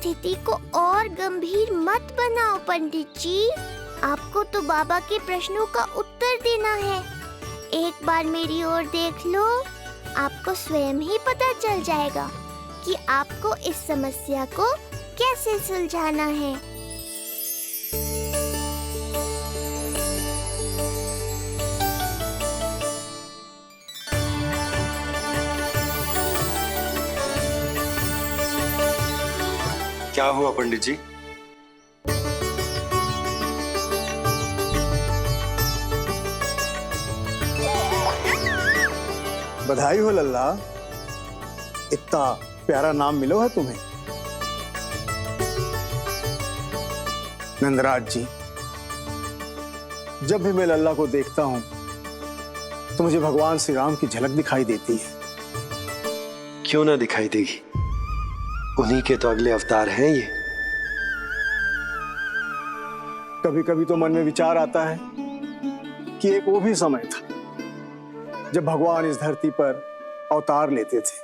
स्थिति को और गंभीर मत बनाओ पंडित जी। आपको तो बाबा के प्रश्नों का उत्तर देना है। एक बार मेरी ओर देख लो, आपको स्वयं ही पता चल जाएगा कि आपको इस समस्या को कैसे सुलझाना है। क्या हुआ पंडित जी? बधाई हो लल्ला, इतना प्यारा नाम मिलो है तुम्हें। नंदराज जी, जब भी मैं लल्ला को देखता हूं तो मुझे भगवान श्री राम की झलक दिखाई देती है। क्यों ना दिखाई देगी, उन्हीं के तो अगले अवतार हैं ये। कभी कभी तो मन में विचार आता है कि एक वो भी समय था जब भगवान इस धरती पर अवतार लेते थे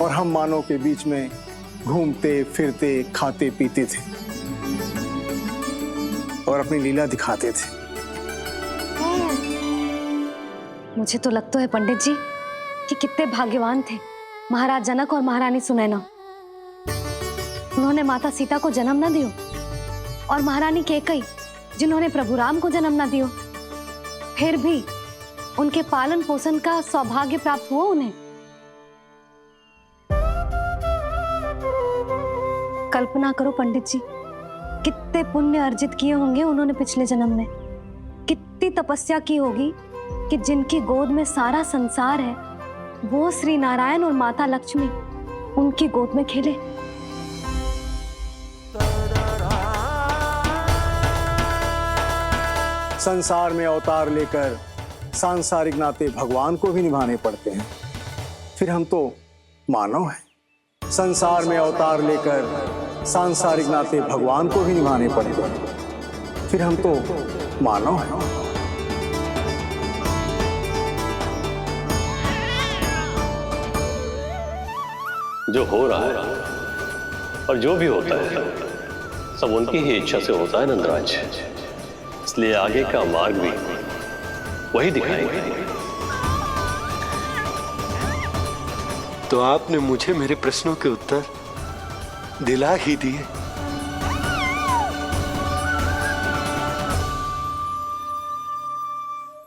और हम मानव के बीच में घूमते फिरते खाते पीते थे और अपनी लीला दिखाते थे। मुझे तो लगता है पंडित जी कि कितने भाग्यवान थे महाराज जनक और महारानी सुनैना। उन्होंने माता सीता को जन्म न दियो और महारानी कैकई जिन्होंने प्रभु राम को जन्म न दियो, फिर भी उनके पालन पोषण का सौभाग्य प्राप्त हुआ उन्हें। कल्पना करो पंडित जी, कितने पुण्य अर्जित किए होंगे उन्होंने पिछले जन्म में। कितनी तपस्या की होगी कि जिनकी गोद में सारा संसार है वो श्री नारायण और माता लक्ष्मी उनकी गोद में खेले। संसार में अवतार लेकर सांसारिक नाते भगवान को भी निभाने पड़ते हैं, फिर हम तो मानव हैं। संसार में अवतार लेकर सांसारिक नाते भगवान को भी निभाने पड़ते हैं, फिर हम तो मानव हैं। जो हो रहा है और जो भी होता है सब उनकी ही इच्छा से होता है नंदराज, इसलिए आगे का मार्ग भी वही दिखाएंगे। तो आपने मुझे मेरे प्रश्नों के उत्तर दिला ही दिए।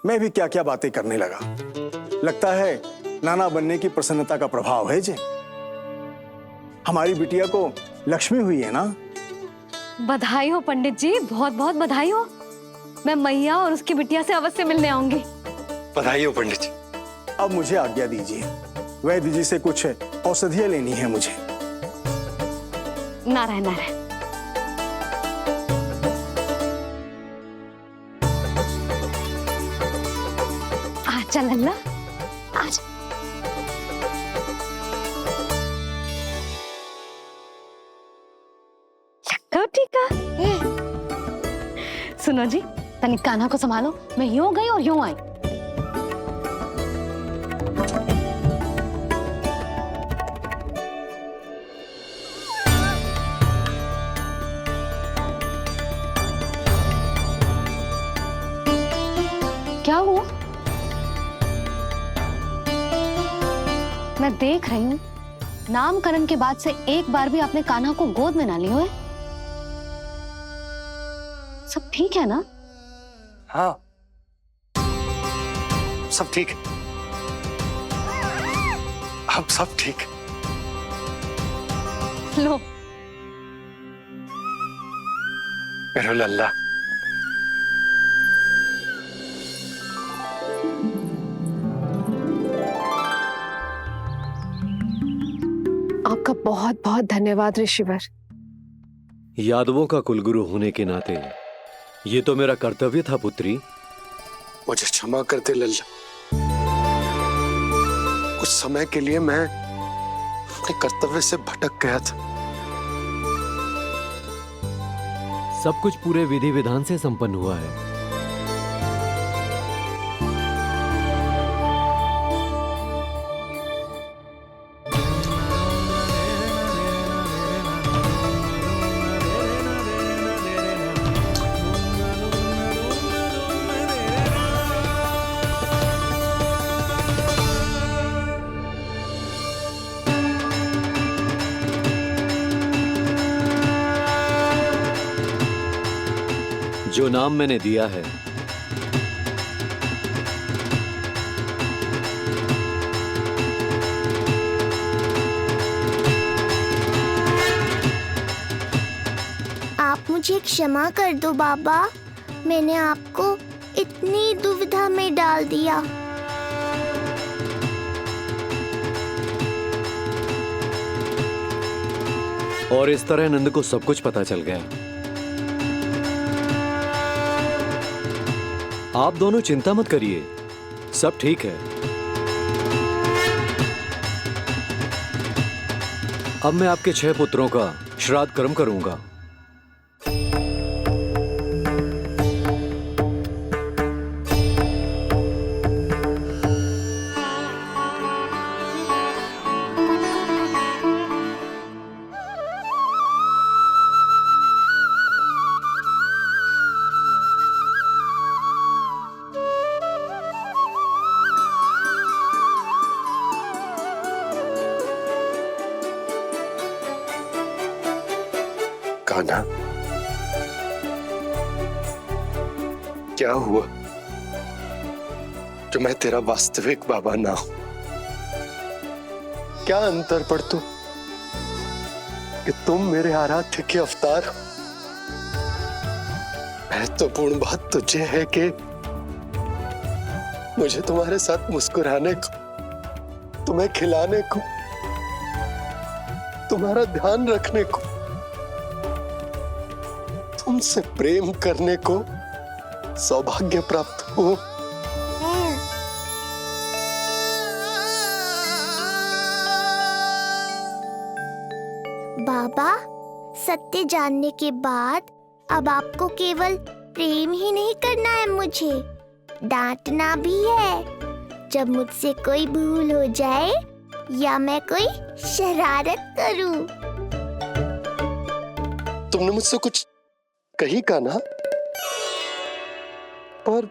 मैं भी क्या क्या बातें करने लगा। लगता है नाना बनने की प्रसन्नता का प्रभाव है जे। हमारी बिटिया को लक्ष्मी हुई है ना। बधाई हो पंडित जी, बहुत बहुत बधाई हो। मैं मैया और उसकी बिटिया से अवश्य मिलने आऊंगी। बधाई हो पंडित जी। अब मुझे आज्ञा दीजिए, वैद्य जी से कुछ औषधियां लेनी है मुझे। नारायण नारायण। आजा लल्ला, आजा। ठीक है। सुनो जी, तनिक कान्हा को संभालो, मैं यूं गई और यूं आई। क्या हुआ? मैं देख रही हूं नामकरण के बाद से एक बार भी आपने कान्हा को गोद में ना लियो है। सब ठीक है ना? हाँ, सब ठीक है। अब सब ठीक। लो मेरा लल्ला। आपका बहुत बहुत धन्यवाद ऋषिवर। यादवों का कुलगुरु होने के नाते ये तो मेरा कर्तव्य था पुत्री। मुझे क्षमा कर दे लल्ला, कुछ समय के लिए मैं अपने कर्तव्य से भटक गया था। सब कुछ पूरे विधि विधान से संपन्न हुआ है। जो नाम मैंने दिया है, आप मुझे क्षमा कर दो बाबा, मैंने आपको इतनी दुविधा में डाल दिया। और इस तरह नंद को सब कुछ पता चल गया। आप दोनों चिंता मत करिए, सब ठीक है। अब मैं आपके 6 पुत्रों का श्राद्ध कर्म करूंगा। कान्हा, क्या हुआ जो मैं तेरा वास्तविक बाबा ना हूं? क्या अंतर पड़ता कि तुम मेरे आराध्य के अवतार हो? महत्वपूर्ण बात तुझे है कि मुझे तुम्हारे साथ मुस्कुराने को, तुम्हें खिलाने को, तुम्हारा ध्यान रखने को, तुमसे प्रेम करने को सौभाग्य प्राप्त हो। बाबा, सत्य जानने के बाद अब आपको केवल प्रेम ही नहीं करना है, मुझे डांटना भी है जब मुझसे कोई भूल हो जाए या मैं कोई शरारत करूं। तुमने मुझसे कुछ कही कान्हा, पर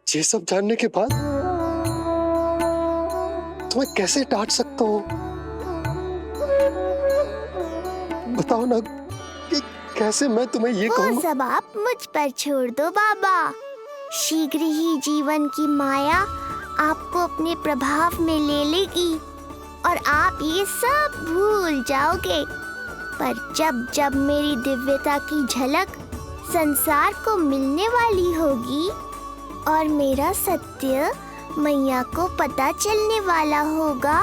ये सब जानने के बाद तुम्हें कैसे डांट सकता हूँ? बताओ ना कि कैसे मैं तुम्हें ये वो कहूँ? सब आप मुझ पर छोड़ दो बाबा। शीघ्र ही जीवन की माया आपको अपने प्रभाव में ले लेगी और आप ये सब भूल जाओगे। पर जब जब मेरी दिव्यता की झलक संसार को मिलने वाली होगी और मेरा सत्य मैया को पता चलने वाला होगा,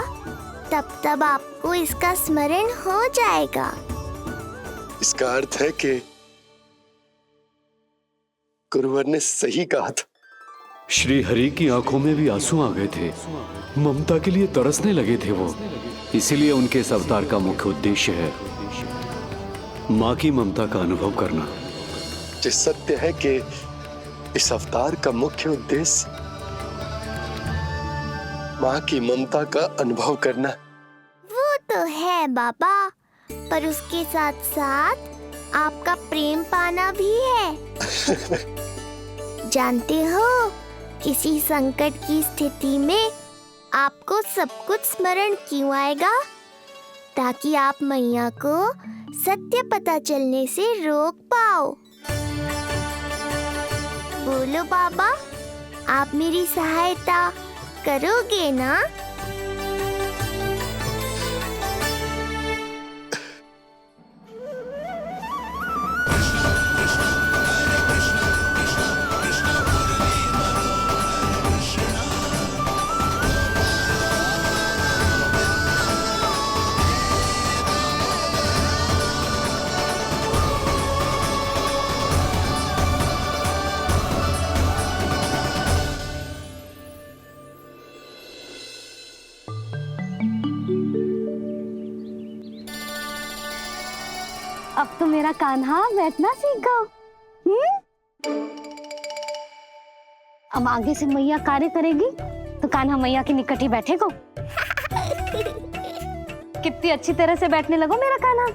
तब तब आपको इसका स्मरण हो जाएगा। इसका अर्थ है कि गुरुवर ने सही कहा था। श्री हरि की आंखों में भी आंसू आ गए थे, ममता के लिए तरसने लगे थे वो। इसीलिए उनके इस अवतार का मुख्य उद्देश्य है माँ की ममता का अनुभव करना। जो सत्य है कि इस अवतार का मुख्य उद्देश्य माँ की ममता का अनुभव करना। वो तो है बाबा, पर उसके साथ साथ आपका प्रेम पाना भी है। जानते हो, किसी संकट की स्थिति में आपको सब कुछ स्मरण क्यों आएगा? ताकि आप मैया को सत्य पता चलने से रोक पाओ। बोलो बाबा, आप मेरी सहायता करोगे ना? अब तो मेरा कान्हा बैठना सीख गया। अब आगे से मैया कार्य करेगी तो कान्हा मैया के निकट ही बैठेगा। कितनी अच्छी तरह से बैठने लगो मेरा कान्हा।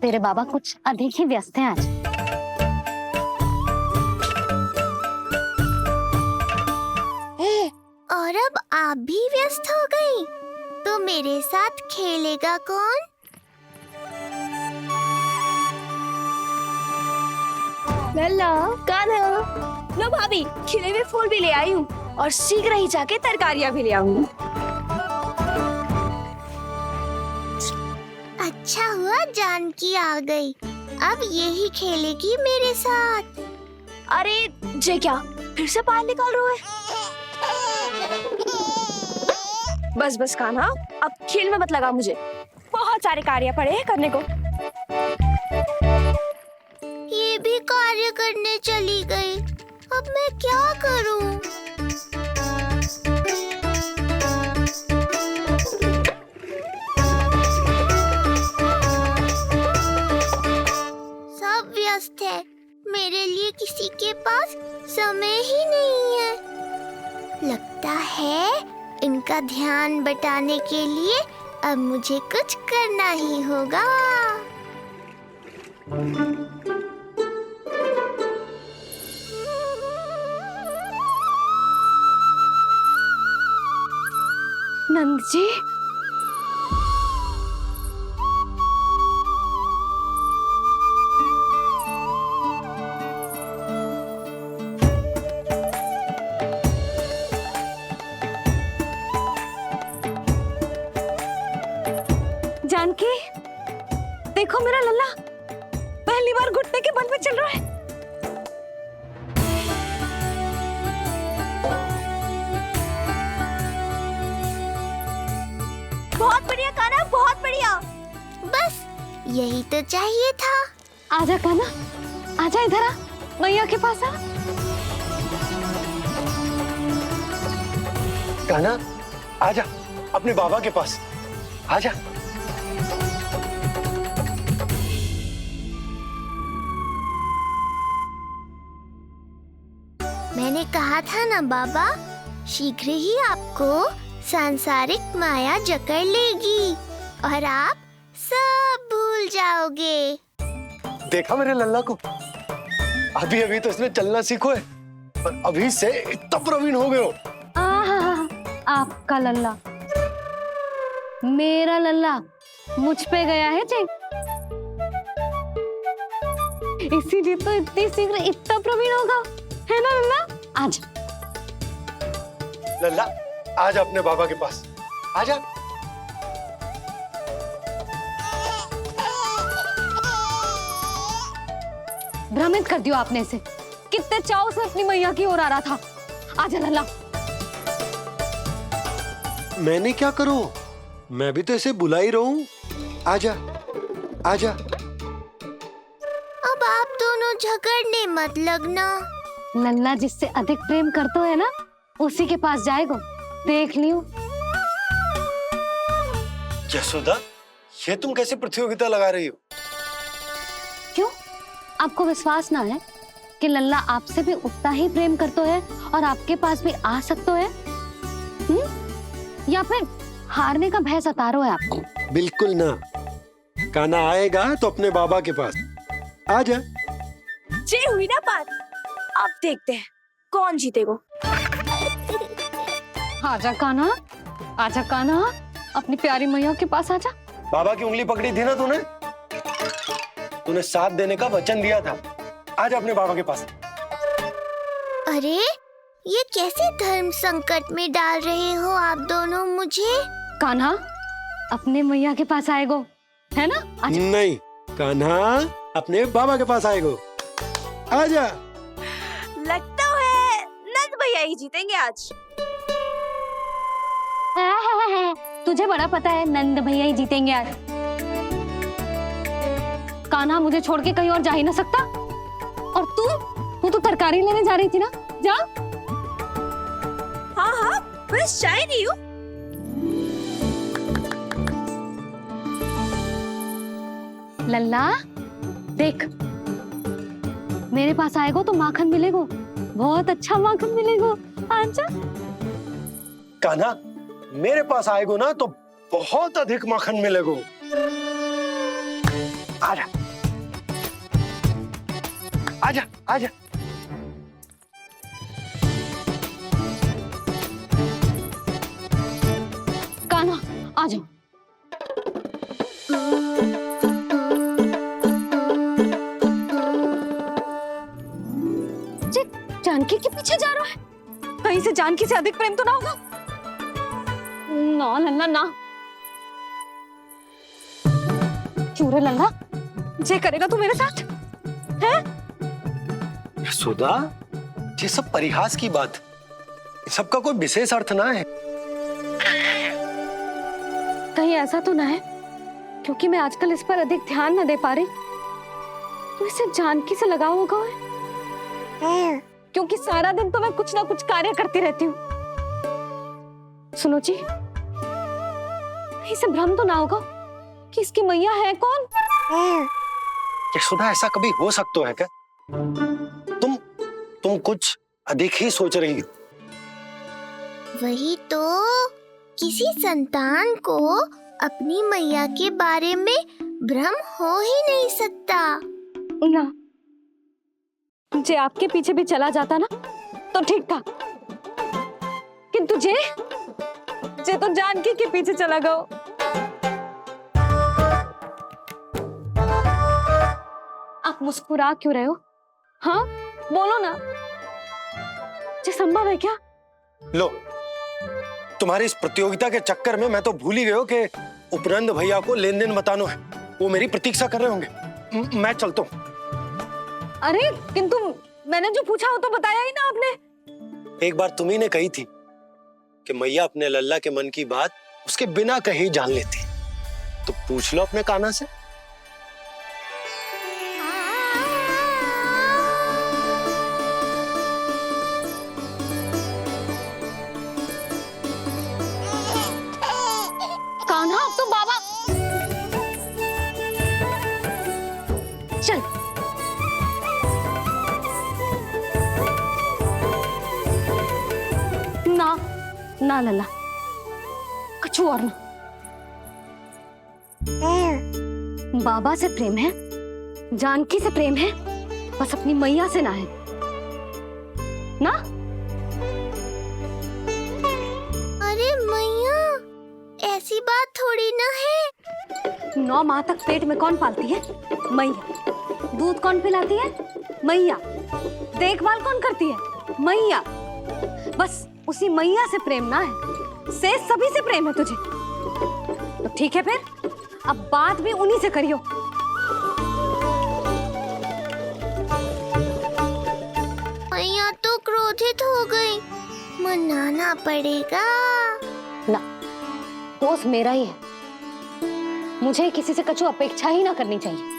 तेरे बाबा कुछ अधिक ही व्यस्त हैं आज। और अब आप भी व्यस्त हो गई, तो मेरे साथ खेलेगा कौन? लल्ला कान्हा, लो भाभी, खिले हुए फूल भी ले आई हूँ और शीघ्र ही जाके तरकारियाँ भी ले आऊंगी। अच्छा हुआ जानकी आ गई, अब यही खेलेगी मेरे साथ। अरे जे क्या, फिर से बाहर निकाल रहे हो? बस बस कान्हा, अब खेल में मत लगा मुझे, बहुत सारे कार्य पड़े हैं करने को। ये भी कार्य करने चली गई, अब मैं क्या करूं? सब व्यस्त है, मेरे लिए किसी के पास समय ही नहीं है। लगता है इनका ध्यान बटाने के लिए अब मुझे कुछ करना ही होगा। नंद जी, जानकी, देखो मेरा लल्ला पहली बार घुटने के बल में चल रहा है। बहुत बढ़िया कान्हा, बहुत बढ़िया। बस यही तो चाहिए था। आजा कान्हा, आजा इधर आ, मैया के पास आ। कान्हा, आजा अपने बाबा के पास, आजा। मैंने कहा था ना बाबा, शीघ्र ही आपको सांसारिक माया जकड़ लेगी और आप सब भूल जाओगे। देखा मेरे लल्ला को, अभी अभी तो इसने चलना सीखो है और अभी से इतना प्रवीण हो गए हो। आपका लल्ला, मेरा लल्ला मुझ पे गया है जी, इसीलिए तो इतनी शीघ्र इतना प्रवीण होगा, है ना लल्ला? आज लल्ला, आजा अपने बाबा के पास, आजा। भ्रमित कर दियो आपने इसे, कितने चाव से अपनी मैया की ओर आ रहा था। आजा लल्ला। मैंने क्या करूं? मैं भी तो इसे बुला ही रहा हूं। आजा, आजा। अब आप दोनों झगड़ने मत लगना। लल्ला जिससे अधिक प्रेम करते है ना, उसी के पास जाएगो, देख लियो। यशोदा, ये तुम कैसे प्रतियोगिता लगा रही हो? क्यों? आपको विश्वास ना है कि लल्ला आपसे भी उतना ही प्रेम करते है और आपके पास भी आ सकते है? या फिर हारने का भय सता रहा है आपको? बिल्कुल ना। कान्हा आएगा तो अपने बाबा के पास। आजा। जे हुई ना बात, अब देखते हैं कौन जीतेगा। आजा कान्हा, आजा कान्हा, अपनी प्यारी मैया के पास आजा। बाबा की उंगली पकड़ी थी ना तूने, तूने साथ देने का वचन दिया था। आजा अपने बाबा के पास। अरे ये कैसे धर्म संकट में डाल रहे हो आप दोनों मुझे? कान्हा अपने मैया के पास आएगो, है ना? आजा। नहीं, कान्हा अपने बाबा के पास आएगो। आजा। लगता है नंद भैया ही जीतेंगे आज। तुझे बड़ा पता है नंद भैया ही जीतेंगे आज। कान्हा मुझे छोड़ के कहीं और जा ही ना सकता। और तू तो तरकारी लेने जा रही थी ना, जा। हाँ हाँ, बस जा ही रही हूँ। लल्ला देख, मेरे पास आएगो तो माखन मिलेगो, बहुत अच्छा माखन मिलेगो। आजा। कान्हा, मेरे पास आएगो ना तो बहुत अधिक माखन मिलेगो। आजा, आजा, आजा। कान्हा आ जाओ। बोले जा रहा है? कहीं से जानकी से अधिक प्रेम तो ना होगा? ना लल्ला ना। क्यों रे लल्ला, ये करेगा तू मेरे साथ? हैं? यशोदा, ये सब परिहास की बात, सबका कोई विशेष अर्थ ना है। कहीं ऐसा तो ना है क्योंकि मैं आजकल इस पर अधिक ध्यान न दे पा रही तो इसे जानकी से लगाव होगा है? क्योंकि सारा दिन तो मैं कुछ ना कुछ कार्य करती रहती हूँ। सुनो जी, इसे भ्रम तो ना होगा कि इसकी मैया है कौन? यशोदा, ऐसा कभी हो सकता है क्या? तुम कुछ अधिक ही सोच रही हो। वही तो, किसी संतान को अपनी मैया के बारे में भ्रम हो ही नहीं सकता। ना, जे आपके पीछे भी चला जाता ना तो ठीक था, किंतु जे तो जानकी के पीछे चला गया। आप मुस्कुरा क्यों रहे हो? हाँ बोलो ना, ये संभव है क्या? लो, तुम्हारी इस प्रतियोगिता के चक्कर में मैं तो भूल ही गया कि उपनंद भैया को लेन देन बताना है। वो मेरी प्रतीक्षा कर रहे होंगे। मैं चलता हूँ। अरे किंतु मैंने जो पूछा वो तो बताया ही ना आपने। एक बार तुम्ही ने कही थी कि मैया अपने लल्ला के मन की बात उसके बिना कहीं जान लेती, तो पूछ लो अपने कान्हा से। कान्हा, अब तो बाबा चल। ना लल्ला, कछु और ना। बाबा से प्रेम है, जानकी से प्रेम है, बस अपनी मैया से ना है ना। अरे मैया, ऐसी बात थोड़ी ना है। 9 माह तक पेट में कौन पालती है? मैया। दूध कौन पिलाती है? मैया। देखभाल कौन करती है? मैया। बस उसी मैया से प्रेम ना है, से सभी से प्रेम है तुझे। तो ठीक है फिर, अब बात भी उन्हीं से करियो। मैया तो क्रोधित हो गई, मनाना पड़ेगा। ना, दोस्त मेरा ही है, मुझे किसी से कछु अपेक्षा ही ना करनी चाहिए।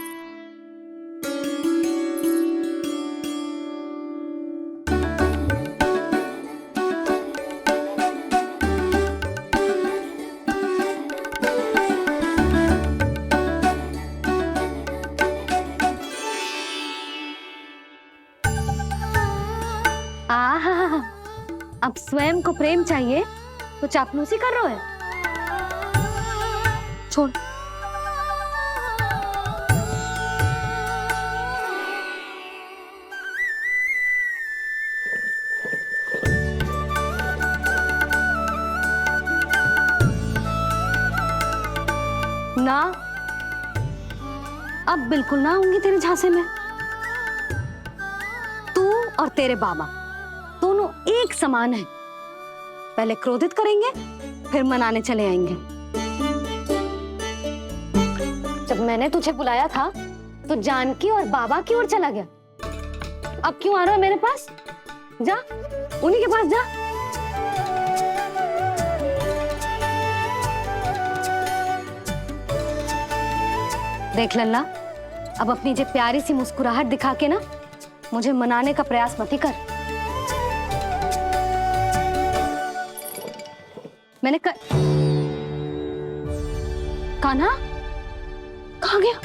आहा, अब स्वयं को प्रेम चाहिए तो चापलूसी कर रहे हो? छोड़। ना, अब बिल्कुल ना आऊंगी तेरे झांसे में। तू और तेरे बाबा दोनों एक समान हैं। पहले क्रोधित करेंगे, फिर मनाने चले आएंगे। जब मैंने तुझे बुलाया था तो जानकी और बाबा की ओर चला गया। अब क्यों आ रहा है मेरे पास? जा, उन्हीं के पास जा। देख लल्ला, अब अपनी जे प्यारी सी मुस्कुराहट दिखा के ना मुझे मनाने का प्रयास मत ही कर। मैंने कान्हा कहाँ गया?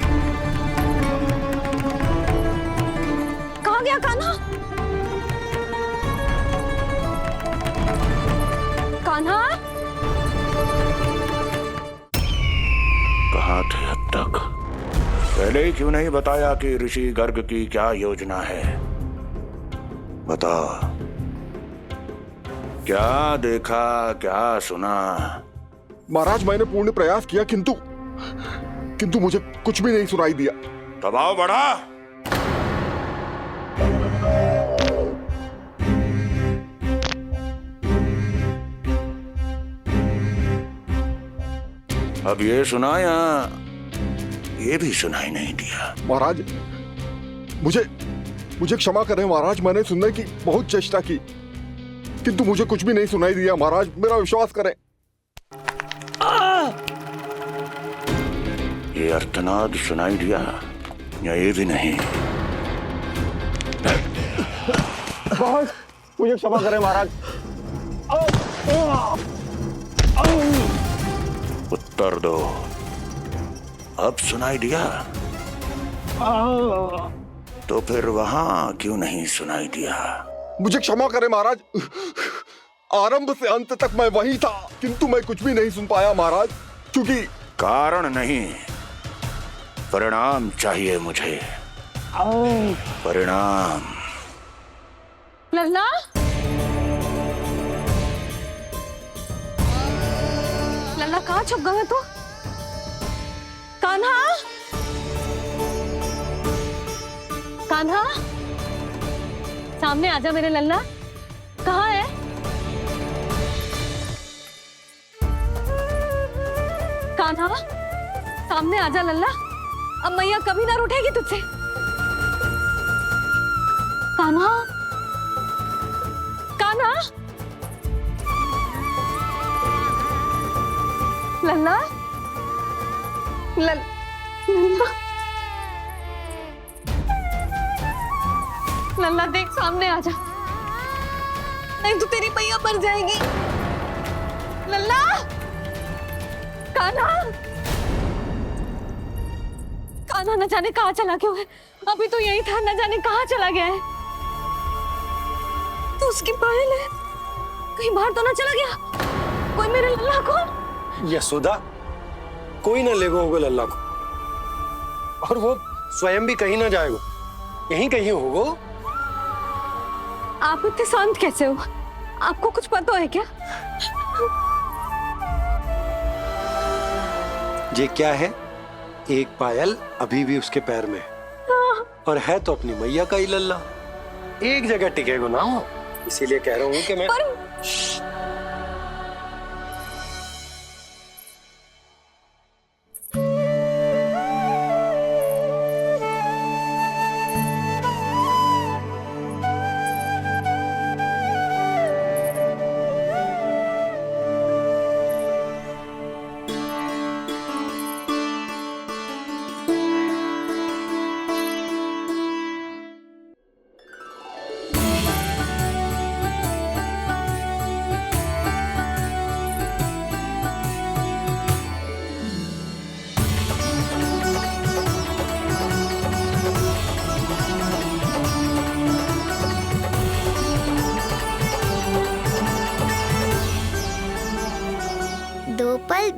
कहाँ गया कान्हा? कान्हा, कहाँ थे अब तक? पहले ही क्यों नहीं बताया कि ऋषि गर्ग की क्या योजना है? बता, क्या देखा, क्या सुना? महाराज, मैंने पूर्ण प्रयास किया किंतु मुझे कुछ भी नहीं सुनाई दिया। दबाव बढ़ा। अब ये सुना या ये भी सुनाई नहीं दिया? महाराज, मुझे क्षमा करें महाराज, मैंने सुनने की बहुत चेष्टा की किंतु मुझे कुछ भी नहीं सुनाई दिया। महाराज मेरा विश्वास करें। ये अर्थनाद सुनाई दिया या ये भी नहीं? मुझे क्षमा करें महाराज। उत्तर दो, अब सुनाई दिया? तो फिर वहां क्यों नहीं सुनाई दिया? मुझे क्षमा करें महाराज, आरंभ से अंत तक मैं वही था किंतु मैं कुछ भी नहीं सुन पाया महाराज, क्योंकि कारण नहीं, परिणाम चाहिए मुझे। परिणाम। लल्ला, लल्ला कहाँ छुप गए तू? कान्हा, कान्हा, सामने आजा मेरे लल्ला। कहाँ है? कान्हा, सामने आजा लल्ला। अब मैया कभी ना रूठेगी तुझसे। कान्हा, कान्हा, लल्ला, लल्ला, लल्ला देख सामने आ जा, नहीं तो तेरी मैया मर जाएगी। लल्ला, कान्हा, कान्हा न जाने कहाँ चला गया है। अभी तो यही था, न जाने कहाँ चला गया है। तो उसकी पायल है, कहीं बाहर तो ना चला गया कोई मेरे लल्ला को? यशोदा, कोई ना लेगा होगा लल्ला को, और वो स्वयं भी कहीं ना जाएगा, यहीं कहीं होगा। आप इतने शांत कैसे हो? आपको कुछ पता है क्या? ये क्या है? एक पायल अभी भी उसके पैर में है, और है तो अपनी मैया का ही लल्ला, एक जगह टिकेगा ना हो, इसीलिए कह रहा हूँ कि मैं पल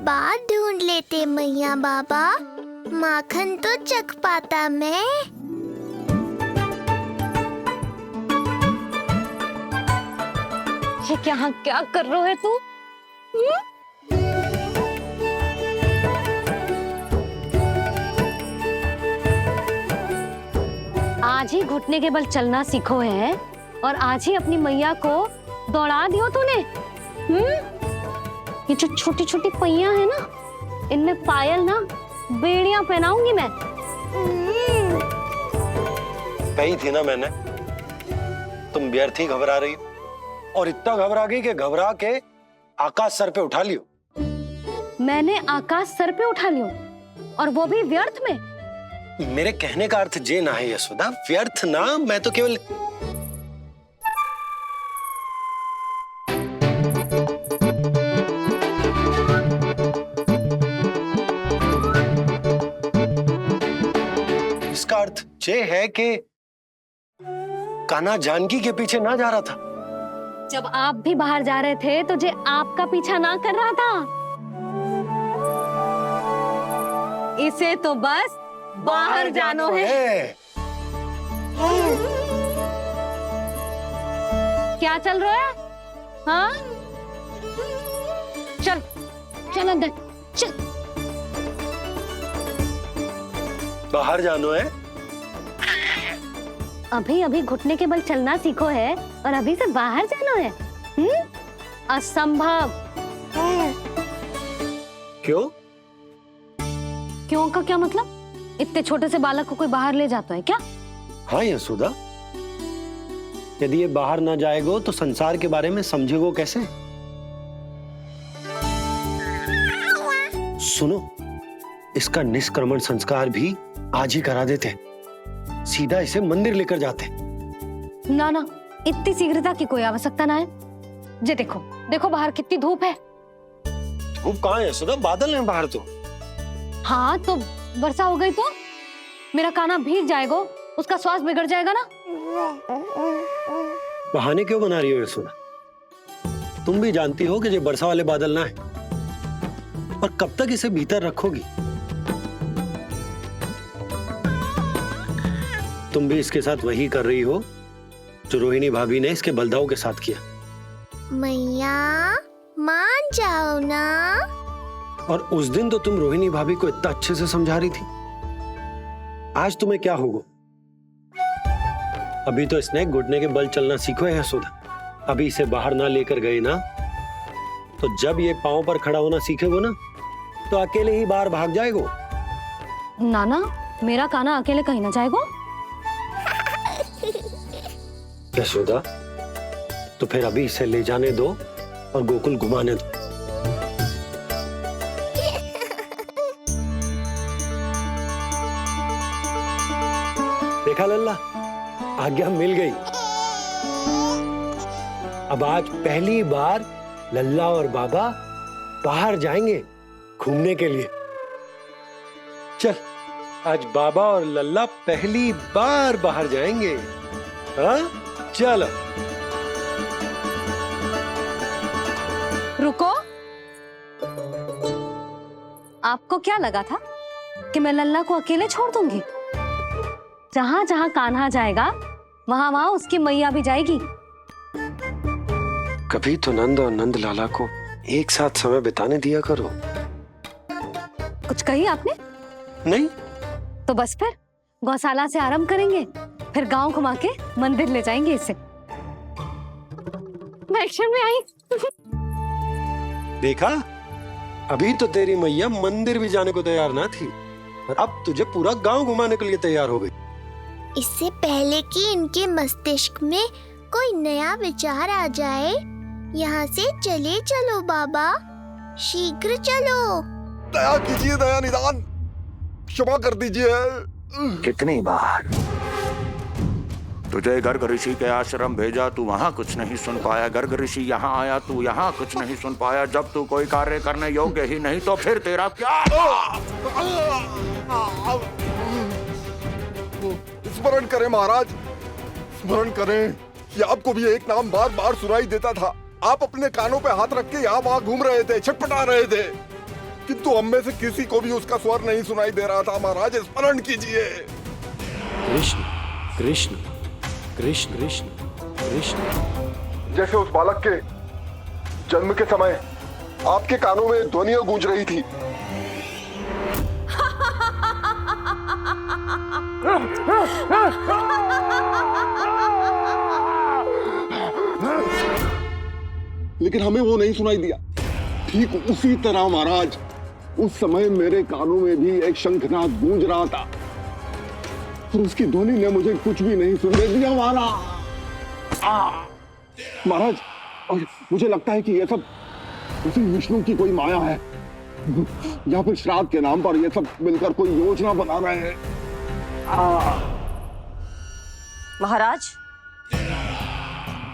बाद ढूंढ लेते मैया बाबा, माखन तो चख पाता मैं। ये क्या कर रहे है तू? आज ही घुटने के बल चलना सीखो है और आज ही अपनी मैया को दौड़ा दियो तूने। ये जो छोटी छोटी पहिया है ना, इनमें पायल ना बेड़ियां पहनाऊंगी मैं। कही थी ना मैंने, तुम व्यर्थ ही घबरा रही हो, और इतना घबरा गई कि घबरा के आकाश सर पे उठा लियो। मैंने आकाश सर पे उठा लियो, और वो भी व्यर्थ में? मेरे कहने का अर्थ जे ना है यशोदा, व्यर्थ ना, मैं तो केवल इसका अर्थ ये है कि कान्हा जानकी के पीछे ना जा रहा था। जब आप भी बाहर जा रहे थे तो जे आपका पीछा ना कर रहा था। इसे तो बस बाहर जानो है। क्या चल रहा है? हाँ, चल चल अंदर चल। बाहर जानो है? अभी अभी घुटने के बल चलना सीखो है और अभी से बाहर जाना है? असंभव। क्यों? क्यों का क्या मतलब? इतने छोटे से बालक को कोई बाहर ले जाता है क्या? हाँ यशोदा, यदि ये बाहर ना जाएगो तो संसार के बारे में समझेगो कैसे? सुनो, इसका निष्क्रमण संस्कार भी आज ही करा देते, सीधा इसे मंदिर लेकर जाते। ना ना, इतनी शीघ्रता की कोई आवश्यकता ना है। जे देखो देखो बाहर कितनी धूप है। धूप कहाँ है यशोदा? बादल हैं बाहर तो। हाँ तो वर्षा हो गई तो मेरा कान्हा भीग जाएगा, उसका स्वास्थ्य बिगड़ जाएगा ना। बहाने क्यों बना रही हो यशोदा? तुम भी जानती हो कि ये वर्षा वाले बादल ना है, और कब तक इसे भीतर रखोगी? तुम भी इसके साथ वही कर रही हो जो रोहिणी भाभी ने इसके बलदाऊ के साथ किया। मैया मान जाओ ना। और उस दिन तो तुम रोहिणी भाभी को इतना अच्छे से समझा रही थी, आज तुम्हें क्या होगा? अभी तो इसने घुटने के बल चलना सीखो है यशोदा। अभी इसे बाहर ना लेकर गए ना, तो जब ये पांव पर खड़ा होना सीखेगो ना, तो अकेले ही बाहर भाग जाएगो। नाना, मेरा कान्हा अकेले कहीं ना जाएगा। यशोदा, तो फिर अभी इसे ले जाने दो और गोकुल घुमाने दो। देखा लल्ला, आज्ञा मिल गई। अब आज पहली बार लल्ला और बाबा बाहर जाएंगे घूमने के लिए। चल, आज बाबा और लल्ला पहली बार बाहर जाएंगे। हाँ, चलो। रुको, आपको क्या लगा था कि मैं लल्ला को अकेले छोड़ दूंगी? जहां जहां कान्हा जाएगा वहां वहां उसकी मैया भी जाएगी। कभी तो नंद और नंद लाला को एक साथ समय बिताने दिया करो। कुछ कही आपने? नहीं। तो बस फिर गौशाला से आरंभ करेंगे, फिर गांव घुमा के मंदिर ले जाएंगे इसे। मैं एक्शन में आई। देखा, अभी तो तेरी मैया मंदिर भी जाने को तैयार ना थी, और अब तुझे पूरा गांव घुमाने के लिए तैयार हो गई। इससे पहले कि इनके मस्तिष्क में कोई नया विचार आ जाए, यहाँ से चले चलो बाबा, शीघ्र चलो। दया कीजिए, दया निदान, क्षमा कर दीजिए। कितनी बार तुझे गर्ग ऋषि के आश्रम भेजा, तू वहां कुछ नहीं सुन पाया। गर्ग ऋषि यहाँ आया, तू यहाँ कुछ नहीं सुन पाया। जब तू कोई कार्य करने योग्य ही नहीं, तो फिर तेरा क्या? स्मरण करें महाराज, स्मरण करें कि आपको भी एक नाम बार बार सुनाई देता था। आप अपने कानों पे हाथ रख के यहाँ वहां घूम रहे थे, छटपटा रहे थे, किंतु हम में से किसी को भी उसका स्वर नहीं सुनाई दे रहा था। महाराज, स्मरण कीजिए। कृष्ण कृष्ण कृष्ण कृष्ण कृष्ण। जैसे उस बालक के जन्म के समय आपके कानों में ध्वनियां गूंज रही थी। लेकिन हमें वो नहीं सुनाई दिया। ठीक उसी तरह महाराज, उस समय मेरे कानों में भी एक शंखनाद गूंज रहा था, और उसकी ध्वनि ने मुझे कुछ भी नहीं सुनने दिया। महाराज, और मुझे लगता है कि ये सब उसी विष्णु की कोई माया है, या फिर श्राद्ध के नाम पर ये सब मिलकर कोई योजना बना रहे हैं। महाराज,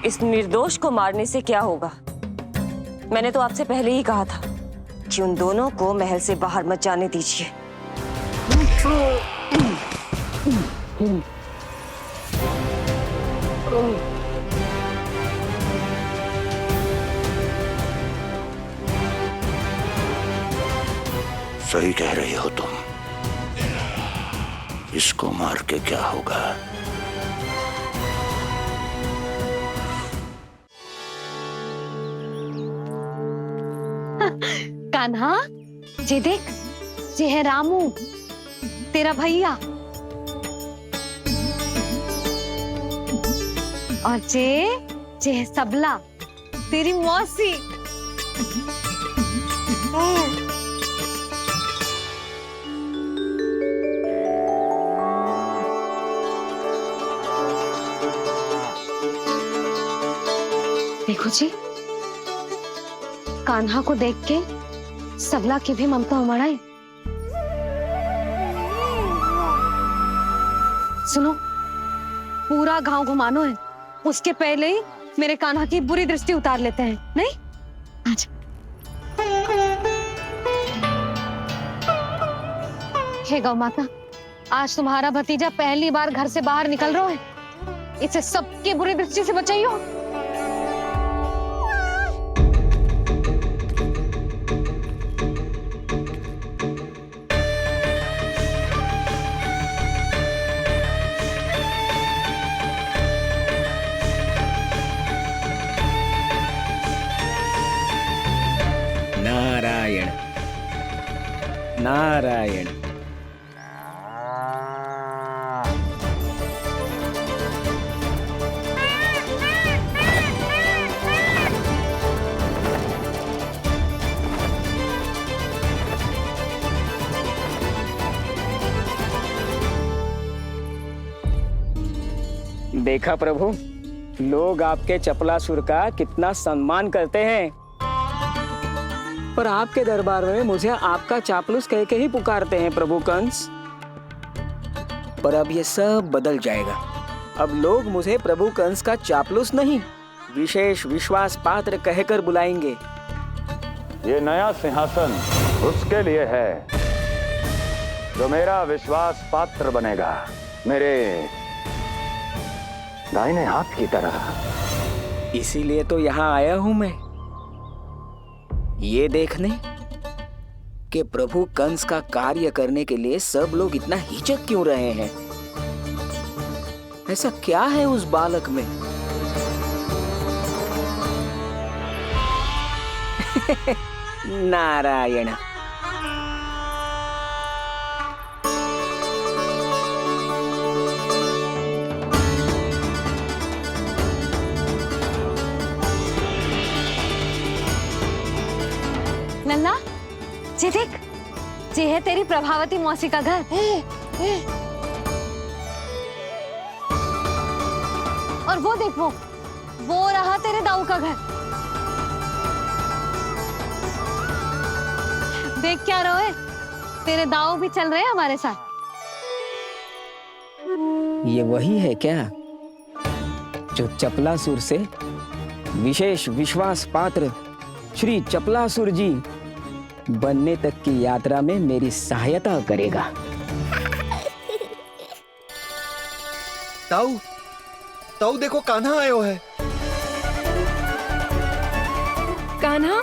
इस निर्दोष को मारने से क्या होगा? मैंने तो आपसे पहले ही कहा था कि उन दोनों को महल से बाहर मत जाने दीजिए। सही कह रही हो तुम। इसको मार के क्या होगा? कान्हा, जे देख, जे है रामू, तेरा भैया, और जे है सबला, तेरी मौसी। देखो जी, कान्हा को देख के सबला की भी ममता उमड़ आई। सुनो, पूरा गांव घुमानो है, उसके पहले ही मेरे कान्हा की बुरी दृष्टि उतार लेते हैं, नहीं? अच्छा। हे गौ माता, आज तुम्हारा भतीजा पहली बार घर से बाहर निकल रहा है, इसे सबकी बुरी दृष्टि से बचाइयो। नारायण नारायण। देखा प्रभु, लोग आपके चपलासुर का कितना सम्मान करते हैं, पर आपके दरबार में मुझे आपका चापलूस कह के ही पुकारते हैं प्रभु कंस। पर अब ये सब बदल जाएगा। अब लोग मुझे प्रभु कंस का चापलूस नहीं, विशेष विश्वास पात्र कहकर बुलाएंगे। ये नया सिंहासन उसके लिए है जो मेरा विश्वास पात्र बनेगा, मेरे दाहिने हाथ की तरह। इसीलिए तो यहाँ आया हूं मैं, ये देखने कि प्रभु कंस का कार्य करने के लिए सब लोग इतना हिचक क्यों रहे हैं। ऐसा क्या है उस बालक में? नारायण। नन्ना, जी देख, ये है तेरी प्रभावती मौसी का घर। और वो देख, वो रहा तेरे दाऊ का घर। देख क्या रोए, तेरे दाऊ भी चल रहे हैं हमारे साथ। ये वही है क्या जो चपलासुर से विशेष विश्वास पात्र श्री चपलासुर जी बनने तक की यात्रा में मेरी सहायता करेगा? ताऊ, ताऊ देखो, कान्हा आयो है। कान्हा,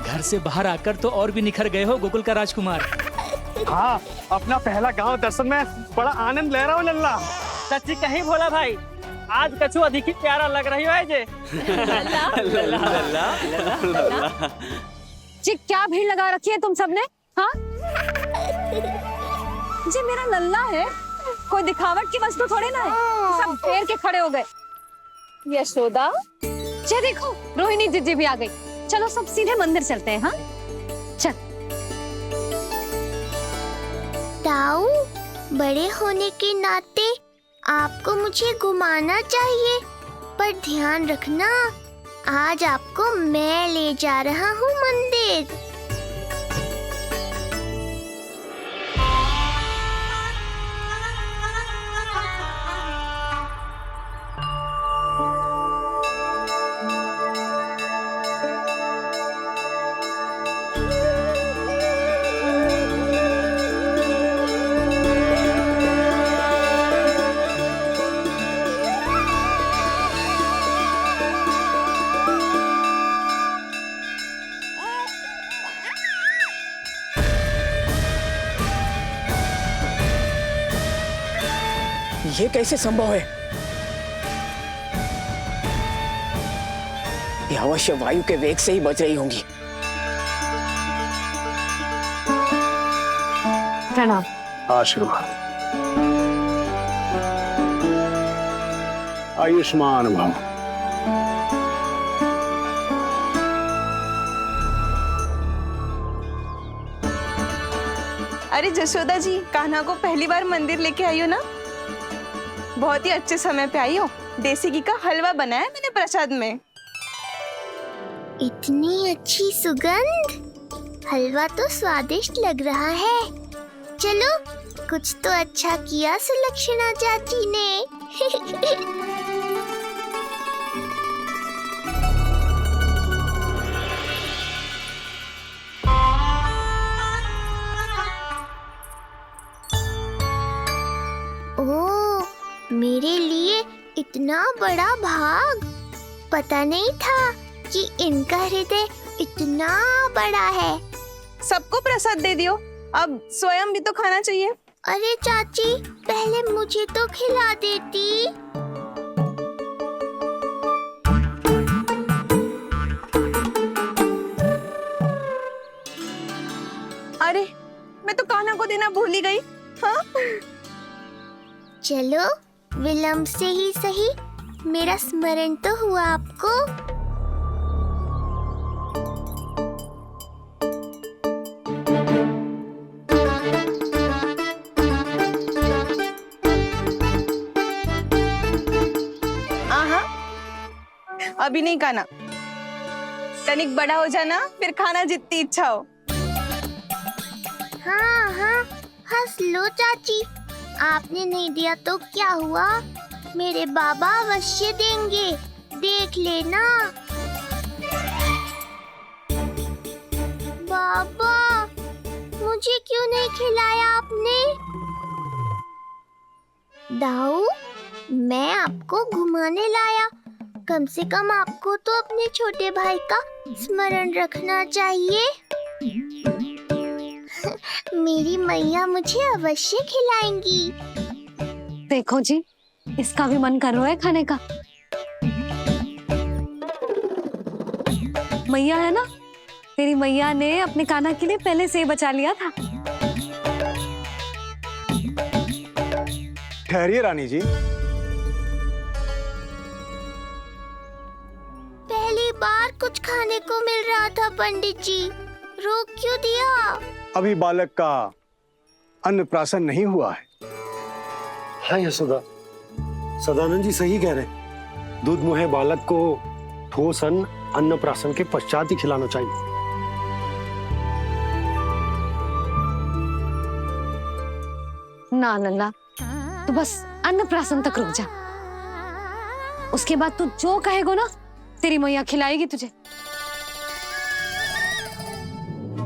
घर से बाहर आकर तो और भी निखर गए हो गोकुल का राजकुमार। हाँ, अपना पहला गांव दर्शन में बड़ा आनंद ले रहा हूँ लल्ला। सच्ची कहीं भोला भाई, आज कछु अधिक ही प्यारा लग रही है जे। जी क्या भीड़ लगा रखी है तुम सबने? हाँ जी, मेरा लल्ला है, कोई दिखावट की वस्तु थोड़ी ना है। सब फेर के खड़े हो गए। यशोदा, जी देखो, रोहिणी जीजी भी आ गई। चलो सब सीधे मंदिर चलते हैं। हाँ चल। ताऊ, बड़े होने के नाते आपको मुझे घुमाना चाहिए, पर ध्यान रखना, आज आपको मैं ले जा रहा हूँ मंदिर। ये कैसे संभव है? ये अवश्य वायु के वेग से ही बच रही होंगी। प्रणाम। आशीर्वाद। आयुष्मान भव। अरे जशोदा जी, कान्हा को पहली बार मंदिर लेके आई हो ना? बहुत ही अच्छे समय पे आई हो। देसी घी का हलवा बनाया मैंने प्रसाद में। इतनी अच्छी सुगंध, हलवा तो स्वादिष्ट लग रहा है। चलो, कुछ तो अच्छा किया सुलक्षणा चाची ने। ओह, मेरे लिए इतना बड़ा भाग। पता नहीं था कि इनका हृदय इतना बड़ा है। सबको प्रसाद दे दियो, अब स्वयं भी तो खाना चाहिए। अरे चाची, पहले मुझे तो खिला देती। अरे, मैं तो कान्हा को देना भूल ही गई। हाँ? चलो, विलंब से ही सही, मेरा स्मरण तो हुआ आपको। अभी नहीं खाना, तनिक बड़ा हो जाना, फिर खाना जितनी इच्छा हो। हाँ हाँ, हंस लो चाची। आपने नहीं दिया तो क्या हुआ, मेरे बाबा अवश्य देंगे, देख लेना। बाबा, मुझे क्यों नहीं खिलाया आपने? दाऊ, मैं आपको घुमाने लाया, कम से कम आपको तो अपने छोटे भाई का स्मरण रखना चाहिए। मेरी मैया मुझे अवश्य खिलाएंगी। देखो जी, इसका भी मन कर रहा है खाने का। मैया है ना, तेरी मैया ने अपने कान्हा के लिए पहले से ही बचा लिया था। ठहरिए रानी जी। पहली बार कुछ खाने को मिल रहा था पंडित जी, रोक क्यों दिया? अभी बालक का अन्नप्राशन नहीं हुआ है। हाँ यशोदा, सदानंद जी सही कह रहे। दूध मुहे बालक को ठोस अन्न अन्नप्राशन के पश्चात ही खिलाना चाहिए। ना लल्ला, तू बस अन्नप्राशन तक रुक जा, उसके बाद तू जो कहेगो ना, तेरी मैया खिलाएगी तुझे।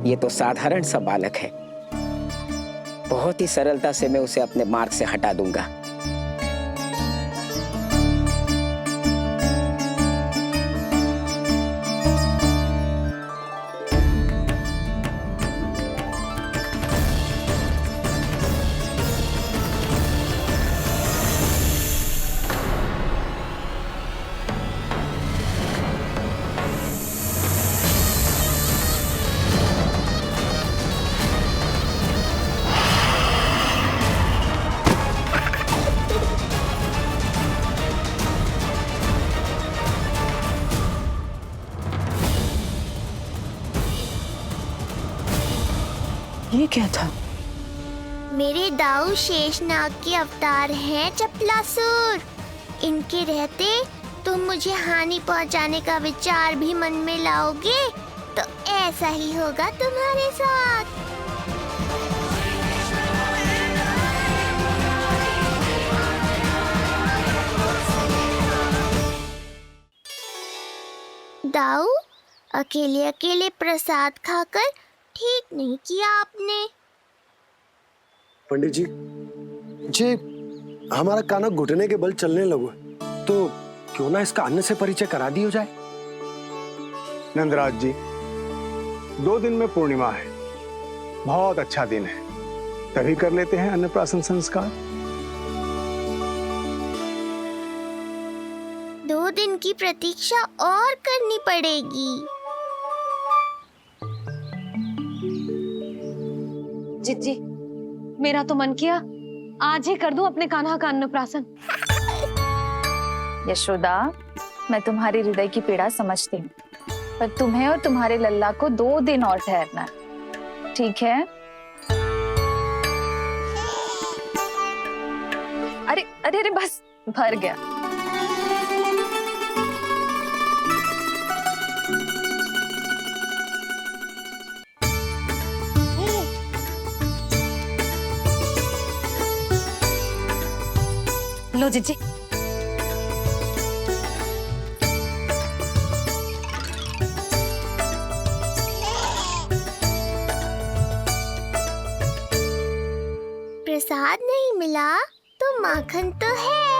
ये तो साधारण सा बालक है, बहुत ही सरलता से मैं उसे अपने मार्ग से हटा दूंगा। ये क्या था? मेरे दाऊ शेषनाग के अवतार हैं चपलासुर। इनके रहते तुम मुझे हानि पहुंचाने का विचार भी मन में लाओगे तो ऐसा ही होगा तुम्हारे साथ। दाऊ, अकेले अकेले प्रसाद खाकर ठीक नहीं किया आपने। पंडित जी, हमारा कान्हा घुटने के बल चलने लगो, तो क्यों ना इसका अन्न से परिचय करा दिया जाए। नंदराज जी, 2 दिन में पूर्णिमा है, बहुत अच्छा दिन है, तभी कर लेते हैं अन्नप्राशन संस्कार। 2 दिन की प्रतीक्षा और करनी पड़ेगी। जिज्जी, मेरा तो मन किया आज ही कर दूं अपने कान्हा का अन्नप्राशन। यशोदा, मैं तुम्हारी हृदय की पीड़ा समझती हूँ, पर तुम्हें और तुम्हारे लल्ला को 2 दिन और ठहरना है, ठीक है? अरे अरे अरे बस भर गया। लो जीजी। प्रसाद नहीं मिला तो माखन तो है।